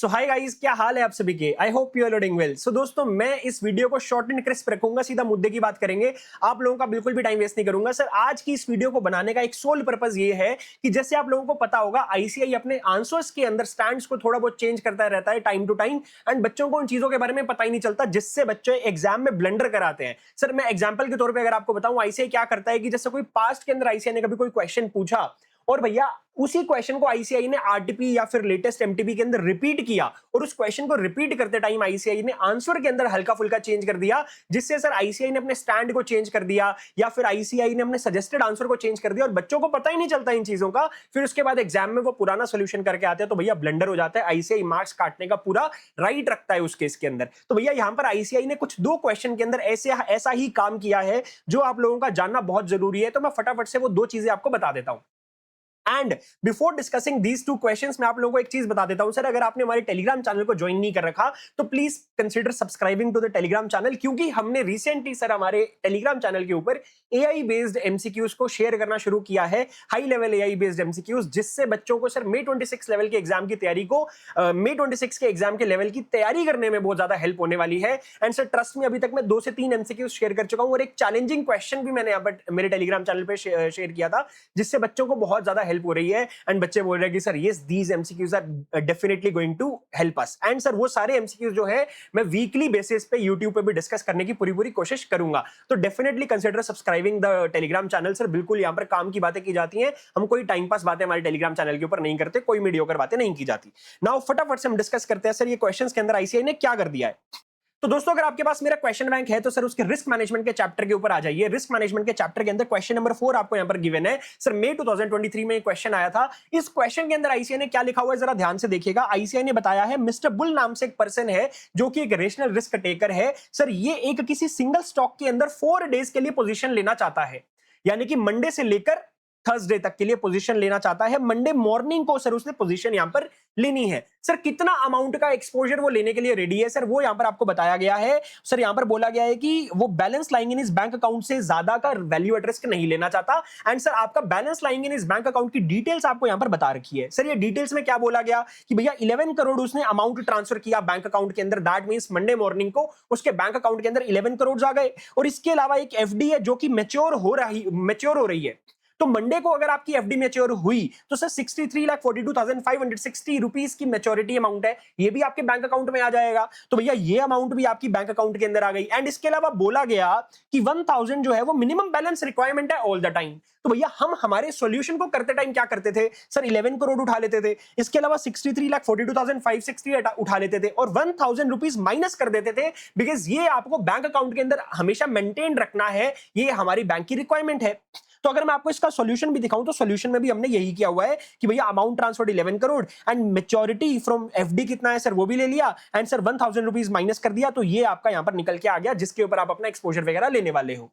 सो hi guys, क्या हाल है आप सभी के। I hope you are doing well. So दोस्तों, मैं इस वीडियो को शॉर्ट एंड क्रिस्प रखूंगा, सीधा मुद्दे की बात करेंगे। आप लोगों का बिल्कुल भी टाइम वेस्ट नहीं करूंगा। सर, आज की इस वीडियो को बनाने का एक सोल पर्पस ये है कि जैसे आप लोगों को पता होगा, आईसीआई अपने आंसर्स के अंदर स्टैंड्स को थोड़ा बहुत चेंज करता रहता है टाइम टू टाइम, एंड बच्चों को उन चीजों के बारे में पता ही नहीं चलता, जिससे बच्चे एग्जाम में ब्लंडर कराते हैं। सर, मैं एग्जाम्पल के तौर पर अगर आपको बताऊं, आईसीआई क्या करता है कि जैसे कोई पास्ट के अंदर आईसीआई ने कभी कोई क्वेश्चन पूछा और भैया उसी क्वेश्चन को आईसीआई ने आरटीपी या फिर लेटेस्ट एमटीपी के अंदर रिपीट किया, और उस क्वेश्चन को रिपीट करते टाइम आईसीआई ने आंसर के अंदर हल्का फुल्का चेंज कर दिया, जिससे सर आईसीआई ने अपने स्टैंड को चेंज कर दिया या फिर आईसीआई ने अपने सजेस्टेड आंसर को चेंज कर दिया, और बच्चों को पता ही नहीं चलता इन चीजों का। फिर उसके बाद एग्जाम में वो पुराना सोल्यूशन करके आते हैं, तो भैया ब्लंडर हो जाता है। आईसीआई मार्क्स काटने का पूरा राइट रखता है उस केस के अंदर। तो भैया यहां पर आईसीआई ने कुछ दो क्वेश्चन के अंदर ऐसा ही काम किया है जो आप लोगों का जानना बहुत जरूरी है। तो मैं फटाफट से वो दो चीजें आपको बता देता हूं। And before discussing these two questions, मैं आप लोगों को एक चीज बता देता हूं। सर, अगर आपने हमारे टेलीग्राम चैनल को ज्वाइन नहीं कर रखा तो please consider subscribing to the Telegram channel, क्योंकि हमने रिसेंटली सर हमारे टेलीग्राम चैनल के ऊपर एआई बेस्ड एमसीक्यूज को शेयर करना शुरू किया है, high level AI based MCQs, जिससे बच्चों को सर May 26 लेवल के एग्जाम की तैयारी को May 26 के एग्जाम के लेवल की तैयारी करने में बहुत ज्यादा हेल्प होने वाली है। एंड सर ट्रस्ट में, अभी तक मैं 2 से 3 एमसीक्यूज शेयर कर चुका हूं, और एक चैलेंजिंग क्वेश्चन भी मैंने यहाँ पर मेरे टेलीग्राम चैनल पे शेयर किया था, जिससे बच्चों को बहुत ज्यादा हेल्प हो रही है। एंड बच्चे बोल रहे हैं कि sir yes, these MCQs are definitely going to help us. And sir वो सारे एमसीक्यूज जो है मैं वीकली बेसिस पे यूट्यूब पे भी डिस्कस करने की पूरी कोशिश करूंगा। तो definitely consider subscribing the Telegram channel. Sir बिल्कुल यहाँ पर काम की बातें की जाती हैं, हम कोई टाइम पास बातें हमारे टेलीग्राम चैनल के ऊपर नहीं करते, कोई मीडियोकर बातें नहीं की जाती। नाउ फटाफट से हम डिस्कस करते हैं सर ये क्वेश्चंस के अंदर आईसीआई ने क्या कर दिया है। तो दोस्तों, अगर आपके पास मेरा क्वेश्चन बैंक है तो सर उसके रिस्क मैनेजमेंट के चैप्टर के ऊपर आ जाइए। रिस्क मैनेजमेंट के चैप्टर के अंदर क्वेश्चन नंबर 4 आपको यहां पर गिवन है। सर May 2023 में क्वेश्चन आया था। इस क्वेश्चन के अंदर आईसीआई ने क्या लिखा हुआ है जरा ध्यान से देखिएगा। आईसीआई ने बताया है, मिस्टर बुल नाम से एक पर्सन है जो कि एक रेशनल रिस्क टेकर है। सर ये एक किसी सिंगल स्टॉक के अंदर 4 डेज के लिए पोजीशन लेना चाहता है, यानी कि मंडे से लेकर थर्सडे तक के लिए पोजीशन लेना चाहता है। मंडे मॉर्निंग को सर उसने पोजीशन यहां पर लेनी है। सर कितना अमाउंट का एक्सपोजर वो लेने के लिए रेडी है, सर वो यहां पर आपको बताया गया है। सर यहां पर बोला गया है कि वो बैलेंस लाइंग इन इस बैंक अकाउंट से ज्यादा का वैल्यू एट रिस्क नहीं लेना चाहता। एंड सर आपका बैलेंस लाइंग इन इस बैंक अकाउंट की डिटेल्स आपको यहां पर बता रखी है। सर ये डिटेल्स में क्या बोला गया कि भैया 11 करोड़ उसने अमाउंट ट्रांसफर किया बैंक अकाउंट के अंदर। दैट मींस मंडे मॉर्निंग को उसके बैंक अकाउंट के अंदर 11 करोड़ आ गए। और इसके अलावा एक एफडी है जो कि मैच्योर हो रही है। तो मंडे को अगर आपकी एफडी मैच्योर हुई तो सर 63,42,560 रुपीस की मैच्योरिटी अमाउंट है, ये भी आपके बैंक अकाउंट में आ जाएगा। तो भैया ये अमाउंट भी आपकी बैंक अकाउंट के अंदर आ गई। एंड इसके अलावा बोला गया कि 1000 जो है वो मिनिमम बैलेंस रिक्वायरमेंट है ऑल द टाइम। तो भैया हम हमारे सॉल्यूशन को करते टाइम क्या करते थे सर, 11 करोड़ उठा लेते थे, इसके अलावा 63,42,560 उठा लेते थे और 1000 रुपीस माइनस कर देते थे, बिकॉज ये आपको बैंक अकाउंट के अंदर हमेशा मेंटेन रखना है, ये हमारी बैंक की रिक्वायरमेंट है। तो अगर मैं आपको इसका सॉल्यूशन भी दिखाऊं तो सॉल्यूशन में भी हमने यही किया हुआ है कि भैया amount transfer 11 crore and maturity from FD कितना है सर वो भी ले लिया, एंड सर 1000 रुपीस माइनस कर दिया। तो ये आपका यहां पर निकल के आ गया, जिसके ऊपर आप अपना एक्सपोजर वगैरह लेने वाले हो।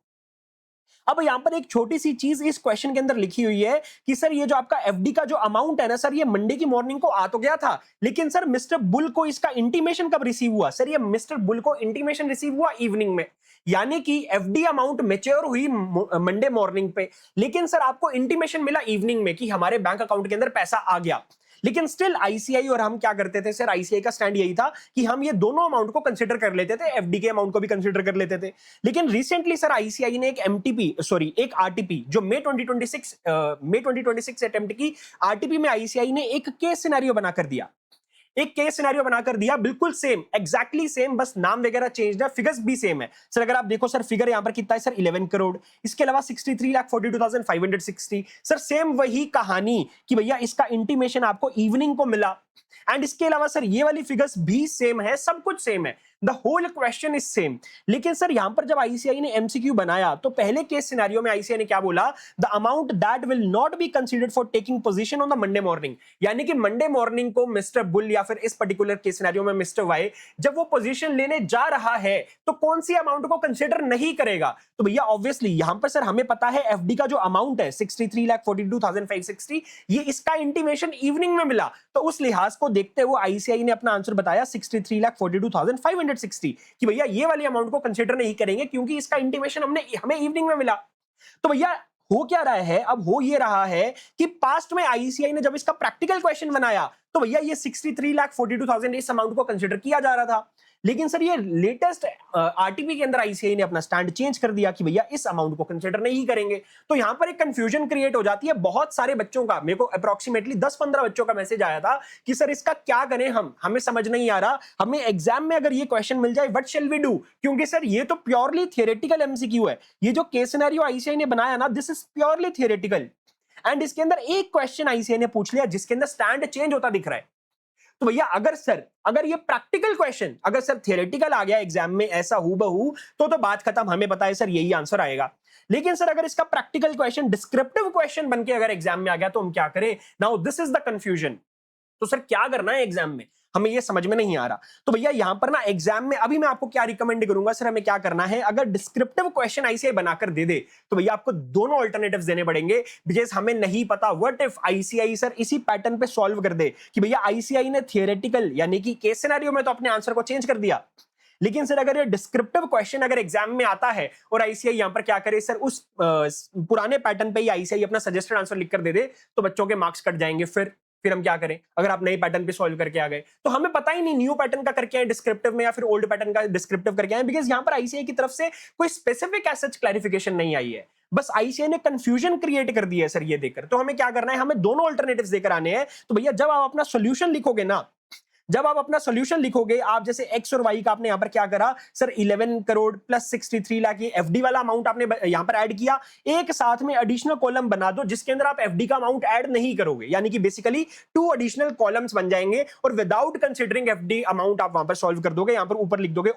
अब यहां पर एक छोटी सी चीज इस क्वेश्चन के अंदर लिखी हुई है कि सर ये जो आपका एफडी का जो अमाउंट है ना सर, ये मंडे की मॉर्निंग को आ तो गया था, लेकिन सर मिस्टर बुल को इसका इंटीमेशन कब रिसीव हुआ। सर ये मिस्टर बुल को इंटीमेशन रिसीव हुआ इवनिंग में, यानी कि एफडी अमाउंट मैच्योर हुई मंडे मॉर्निंग पे, लेकिन सर आपको इंटीमेशन मिला इवनिंग में कि हमारे बैंक अकाउंट के अंदर पैसा आ गया। लेकिन स्टिल आईसीआई और हम क्या करते थे सर, आईसीआई का स्टैंड यही था कि हम ये दोनों अमाउंट को कंसीडर कर लेते थे, एफडी के अमाउंट को भी कंसीडर कर लेते थे। लेकिन रिसेंटली सर आईसीआई ने एक आरटीपी जो May 2026 अटेम्प्ट की आरटीपी में आईसीआई ने एक केस सिनेरियो बनाकर दिया, एक केस सिनेरियो बनाकर दिया, बिल्कुल सेम, एग्जैक्टली सेम, बस नाम वगैरह चेंज है, फिगर्स भी सेम है। सर अगर आप देखो सर, फिगर यहां पर कितना है सर 11 करोड़, इसके अलावा 63,42,560। सर सेम वही कहानी कि भैया इसका इंटीमेशन आपको इवनिंग को मिला, एंड इसके अलावा सर ये वाली फिगर्स भी सेम है, सब कुछ सेम है, the whole question is same. लेकिन सर यहां पर जब आईसीआई ने एमसीक्यू बनाया तो पहले केस सिनेरियो में आईसीआई ने क्या बोला, the amount that will not be considered for taking position on the Monday morning, यानी कि मंडे मॉर्निंग को मिस्टर बुल या फिर इस पर्टिकुलर केस सिनेरियो में मिस्टर वाई जब वो पोजीशन लेने जा रहा है तो कौन सी अमाउंट को कंसीडर नहीं करेगा। तो भैया ऑब्वियसली यहां पर सर हमें पता है एफडी का जो अमाउंट है 63,42,560, ये इसका इंटीमेशन इवनिंग में मिला, तो उस लिहाज को देखते हुए आईसीआई ने अपना आंसर बताया 63,42,560 कि भैया ये वाली अमाउंट को कंसीडर नहीं करेंगे क्योंकि इसका इंटीमेशन हमें इवनिंग में मिला। तो भैया हो क्या रहा है, अब हो ये रहा है कि पास्ट में आईसीआई ने जब इसका प्रैक्टिकल क्वेश्चन बनाया तो भैया ये 63,42,000 इस अमाउंट को कंसिडर किया जा रहा था। लेकिन सर ये लेटेस्ट आरटीपी के अंदर आईसीआई ने अपना स्टैंड चेंज कर दिया कि भैया इस अमाउंट को कंसिडर नहीं करेंगे। तो यहां पर एक कंफ्यूजन क्रिएट हो जाती है बहुत सारे बच्चों का। मेरे को अप्रोक्सीमेटली 10-15 बच्चों का मैसेज आया था कि सर इसका क्या करें, हमें समझ नहीं आ रहा, हमें एग्जाम में अगर ये क्वेश्चन मिल जाए व्हाट शैल वी डू। क्योंकि सर ये तो प्योरली थियोरेटिकल एमसीक्यू है, ये जो केस सिनेरियो आईसीआई ने बनाया ना, this is purely theoretical. And इसके अंदर एक क्वेश्चन आईसीआई ने पूछ लिया जिसके अंदर स्टैंड चेंज होता दिख रहा है। तो भैया अगर ये प्रैक्टिकल क्वेश्चन अगर सर थियोरेटिकल आ गया एग्जाम में ऐसा हूबहू, तो बात खत्म, हमें पता है सर यही आंसर आएगा। लेकिन सर अगर इसका प्रैक्टिकल क्वेश्चन डिस्क्रिप्टिव क्वेश्चन बनके अगर एग्जाम में आ गया तो हम क्या करें? Now this is the confusion. तो सर क्या करना है एग्जाम में, हमें ये समझ में नहीं आ रहा। तो भैया यहां पर ना एग्जाम में अभी मैं आपको क्या रिकमेंड करूंगा सर, हमें क्या करना है, अगर डिस्क्रिप्टिव क्वेश्चन आईसीआई बनाकर दे दे तो भैया आपको दोनों अल्टरनेटिव्स देने पड़ेंगे। बिकॉज़ हमें नहीं पता व्हाट इफ आईसीआई सर इसी पैटर्न पे सॉल्व कर दे कि भैया आईसीआई ने थियोरेटिकल यानी कि केस सिनेरियो में तो अपने आंसर को चेंज कर दिया, लेकिन सर अगर ये डिस्क्रिप्टिव क्वेश्चन अगर एग्जाम में आता है और आईसीआई यहां पर क्या करे सर, उस पुराने पैटर्न पे ही आईसीआई अपना सजेस्टेड आंसर लिख कर दे दे, तो बच्चों के मार्क्स कट जाएंगे। फिर हम क्या करें अगर आप नए पैटर्न पे सॉल्व करके आ गए? तो हमें पता ही नहीं न्यू पैटर्न का करके आए डिस्क्रिप्टिव में या फिर ओल्ड पैटर्न का डिस्क्रिप्टिव करके आए, बिकॉज यहां पर आईसीआई की तरफ से कोई स्पेसिफिक एज सच क्लैरिफिकेशन नहीं आई है। बस आईसीआई ने कंफ्यूजन क्रिएट कर दी है सर ये देकर। तो हमें क्या करना है, हमें दोनों अल्टरनेटिव्स देकर आने हैं। तो भैया जब आप अपना सोल्यूशन लिखोगे ना, जब आप अपना सोल्यूशन लिखोगे, आप जैसे एक्स और वाई का आपने यहां पर क्या करा सर, 11 करोड़ प्लस 63 लाख ये एफडी वाला अमाउंट आपने यहां पर ऐड किया। एक साथ में एडिशनल कॉलम बना दो जिसके अंदर आप एफडी का अमाउंट ऐड नहीं करोगे, यानी कि बेसिकली 2 एडिशनल कॉलम्स बन जाएंगे और विदाउट कंसीडरिंग एफडी अमाउंट आप वहां पर सॉल्व कर दोगे। यहां पर ऊपर लिख दोगे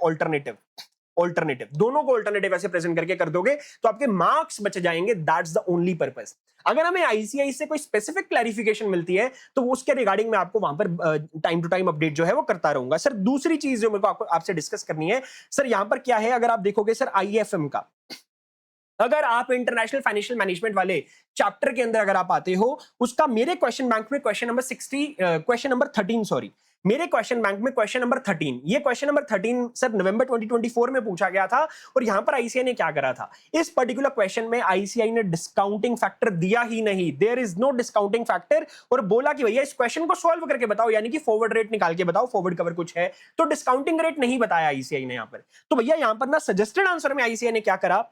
ऑल्टरनेटिव, दोनों को ऑल्टरनेटिव ऐसे प्रेजेंट करके कर दोगे तो आपके मार्क्स बच जाएंगे। That's the only purpose. अगर हमें आईसीआई से कोई स्पेसिफिक क्लैरिफिकेशन मिलती है तो उसके रिगार्डिंग मैं आपको वहां पर टाइम टू टाइम अपडेट जो है वो करता रहूंगा। सर दूसरी चीज जो मेरे को आपसे डिस्कस करनी है सर, यहां पर क्या है, अगर आप देखोगे सर आईएफएम का, अगर आप इंटरनेशनल फाइनेंशियल मैनेजमेंट वाले चैप्टर के अंदर अगर आप आते हो, उसका मेरे क्वेश्चन बैंक में क्वेश्चन नंबर 13 सॉरी, मेरे क्वेश्चन बैंक में क्वेश्चन नंबर 13, ये क्वेश्चन नंबर 13 सर नवंबर 2024 में पूछा गया था। और यहां पर आईसीआई ने क्या करा था, इस पर्टिकुलर क्वेश्चन में आईसीआई ने डिस्काउंटिंग फैक्टर दिया ही नहीं, there is no discounting factor, और बोला कि भैया इस क्वेश्चन को सॉल्व करके बताओ, यानी कि फॉरवर्ड रेट निकाल के बताओ, फॉरवर्ड कवर कुछ है, तो डिस्काउंटिंग रेट नहीं बताया आईसीआई ने यहां पर। तो भैया यहां पर ना सजेस्टेड आंसर में आईसीआई ने क्या करा,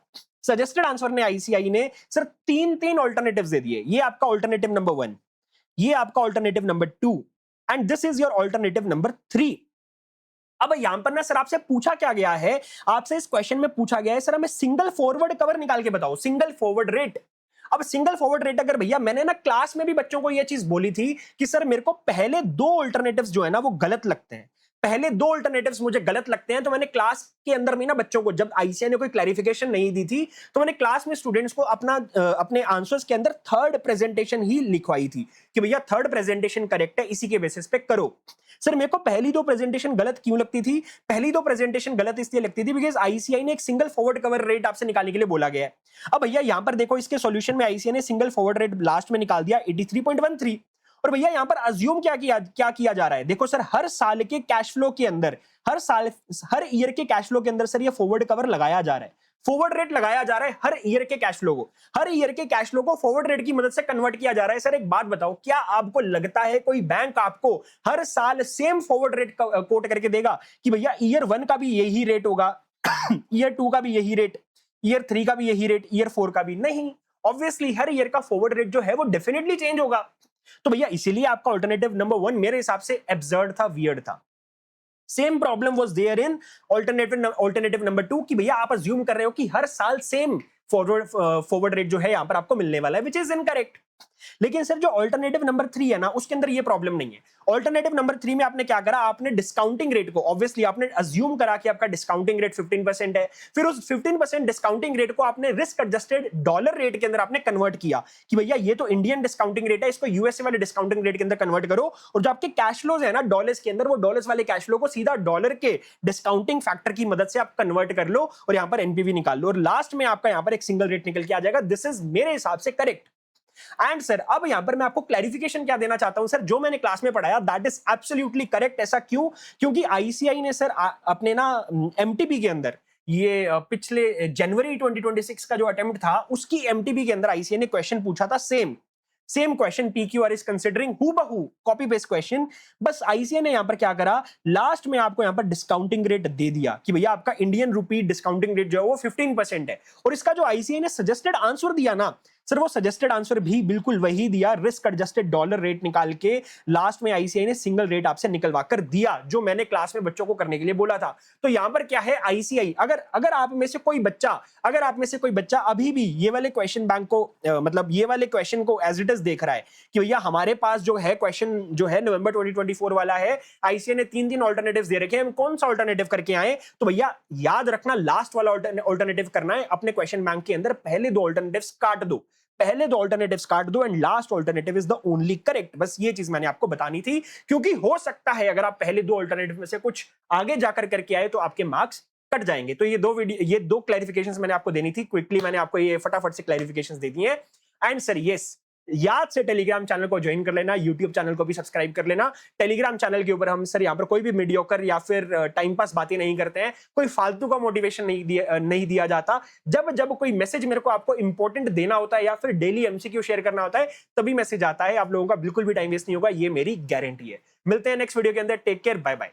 सजेस्टेड आंसर ने आईसीआई ने सर तीन ऑल्टरनेटिव्स दे दिए। ये आपका ऑल्टरनेटिव नंबर 1, ये आपका alternative number 2 and this is your alternative number 3। अब यहां पर ना सर आपसे पूछा क्या गया है, आपसे इस क्वेश्चन में पूछा गया है सर हमें सिंगल फॉरवर्ड कवर निकाल के बताओ, सिंगल फॉरवर्ड रेट। अब सिंगल फॉरवर्ड रेट अगर भैया, मैंने ना क्लास में भी बच्चों को यह चीज बोली थी कि सर मेरे को पहले 2 ऑल्टरनेटिव्स जो है ना वो गलत लगते हैं, पहले 2 ऑल्टरनेटिव्स मुझे गलत लगते हैं। तो मैंने क्लास के अंदर में ना बच्चों को, जब आईसीआई ने कोई क्लैरिफिकेशन नहीं दी थी, तो मैंने क्लास में स्टूडेंट्स को अपने आंसर्स के अंदर थर्ड प्रेजेंटेशन ही लिखवाई थी कि भैया थर्ड प्रेजेंटेशन करेक्ट है, इसी के बेसिस पे करो। सर मेरे को पहली 2 प्रेजेंटेशन गलत क्यों लगती थी, पहली 2 प्रेजेंटेशन गलत इसलिए लगती थी बिकॉज आईसीआई ने एक सिंगल फॉरवर्ड कवर रेट आपसे निकालने के लिए बोला गया है। अब भैया यहां पर देखो, इसके सॉल्यूशन में आईसीआई ने सिंगल फॉरवर्ड रेट लास्ट में निकाल दिया 83.13। और भैया यहां पर अज्यूम क्या किया जा रहा है, देखो सर हर साल के कैश फ्लो के अंदर, हर ईयर के कैश फ्लो के अंदर सर ये फॉरवर्ड कवर लगाया जा रहा है, फॉरवर्ड रेट लगाया जा रहा है हर ईयर के कैश फ्लो को, हर ईयर के कैश फ्लो को फॉरवर्ड रेट की मदद से कन्वर्ट किया जा रहा है। सर एक बात बताओ, क्या आपको लगता है कोई बैंक आपको हर साल सेम फॉरवर्ड रेट कोट करके देगा कि भैया ईयर 1 का भी यही रेट होगा, ईयर 2 का भी यही रेट, ईयर 3 का भी यही रेट, ईयर 4 का भी नहीं। ऑब्वियसली हर ईयर का फॉरवर्ड रेट जो है वो डेफिनेटली चेंज होगा। तो भैया इसीलिए आपका ऑल्टरनेटिव नंबर 1 मेरे हिसाब से एब्सर्ड था, वियर्ड था। Same problem was there in alternative number 2 कि भैया आप अज्यूम कर रहे हो कि हर साल सेम फॉरवर्ड रेट जो है यहां पर आपको मिलने वाला है, विच इज इनकरेक्ट। लेकिन सर जो ऑल्टरनेटिव नंबर 3 है ना, उसके अंदर ये प्रॉब्लम नहीं है। ऑल्टरनेटिव नंबर 3 में आपने क्या करा, आपने डिस्काउंटिंग रेट को, ऑब्वियसली आपने अज्यूम करा कि आपका डिस्काउंटिंग रेट 15% है, फिर उस 15% डिस्काउंटिंग रेट को आपने रिस्क एडजस्टेड डॉलर रेट के अंदर आपने कन्वर्ट किया कि भैया ये तो इंडियन डिस्काउंटिंग रेट है, इसको यूएसए वाले डिस्काउंटिंग रेट के अंदर कन्वर्ट करो, और जो आपके कैश फ्लोज है ना डॉलर्स के अंदर, वो डॉलर्स वाले कैश फ्लो को सीधा डॉलर के डिस्काउंटिंग फैक्टर की मदद से आप कन्वर्ट कर लो और यहां पर एनपीवी निकाल लो, और लास्ट में आपका यहां पर एक सिंगल रेट निकल के आ जाएगा। दिस इज मेरे हिसाब से करेक्ट। एंड सर अब यहां पर मैं आपको क्लैरिफिकेशन क्या देना चाहता हूं सर, जो मैंने क्लास में पढ़ाया दैट इज एब्सोल्युटली करेक्ट। ऐसा क्यों? क्योंकि आईसीआई ने सर अपने ना एमटीबी के अंदर, ये पिछले जनवरी 2026 का जो अटेम्प्ट था, उसकी एमटीबी के अंदर आईसीआई ने क्वेश्चन पूछा था same same question PQR is considering हूबहू कॉपी पेस्ट क्वेश्चन, बस आईसीए ने यहां पर क्या करा, लास्ट में आपको यहां पर डिस्काउंटिंग रेट दे दिया कि भैया आपका इंडियन रुपी डिस्काउंटिंग रेट जो है वो 15% है। और इसका जो आईसीए ने सजेस्टेड आंसर दिया ना सर, वो सजेस्टेड आंसर भी बिल्कुल वही दिया, रिस्क एडजस्टेड डॉलर रेट निकाल के लास्ट में आईसीआई ने सिंगल रेट आपसे निकलवा कर दिया, जो मैंने क्लास में बच्चों को करने के लिए बोला था। तो यहां पर क्या है, आईसीआई अगर अगर आप में से कोई बच्चा अभी भी ये वाले क्वेश्चन बैंक को मतलब ये वाले क्वेश्चन को एज इट इज देख रहा है कि भैया हमारे पास जो है क्वेश्चन जो है नवंबर 2024 वाला है, आईसीआई ने 3 ऑल्टरनेटिव्स दे रखे हैं, हम कौन सा ऑल्टरनेटिव करके आए, तो भैया याद रखना लास्ट वाला ऑल्टरनेटिव करना है अपने क्वेश्चन बैंक के अंदर, पहले 2 ऑल्टरनेटिव्स काट दो, पहले 2 ऑल्टरनेटिव्स काट दो and last alternative is the only correct. बस ये चीज मैंने आपको बतानी थी, क्योंकि हो सकता है अगर आप पहले 2 ऑल्टरनेटिव में से कुछ आगे जाकर करके आए तो आपके मार्क्स कट जाएंगे। तो ये दो क्लैरिफिकेशंस मैंने आपको देनी थी, क्विकली मैंने आपको ये फटाफट से क्लैरिफिकेशंस दे दी हैं। एंड सर यस, याद से टेलीग्राम चैनल को ज्वाइन कर लेना, यूट्यूब चैनल को भी सब्सक्राइब कर लेना। टेलीग्राम चैनल के ऊपर हम सर यहाँ पर कोई भी मीडियोकर या फिर टाइम पास बातें नहीं करते हैं, कोई फालतू का मोटिवेशन नहीं दिया जाता। जब जब कोई मैसेज मेरे को आपको इंपॉर्टेंट देना होता है या फिर डेली एमसीक्यू शेयर करना होता है तभी मैसेज आता है। आप लोगों का बिल्कुल भी टाइम वेस्ट नहीं होगा, ये मेरी गारंटी है। मिलते हैं नेक्स्ट वीडियो के अंदर, टेक केयर, बाय बाय।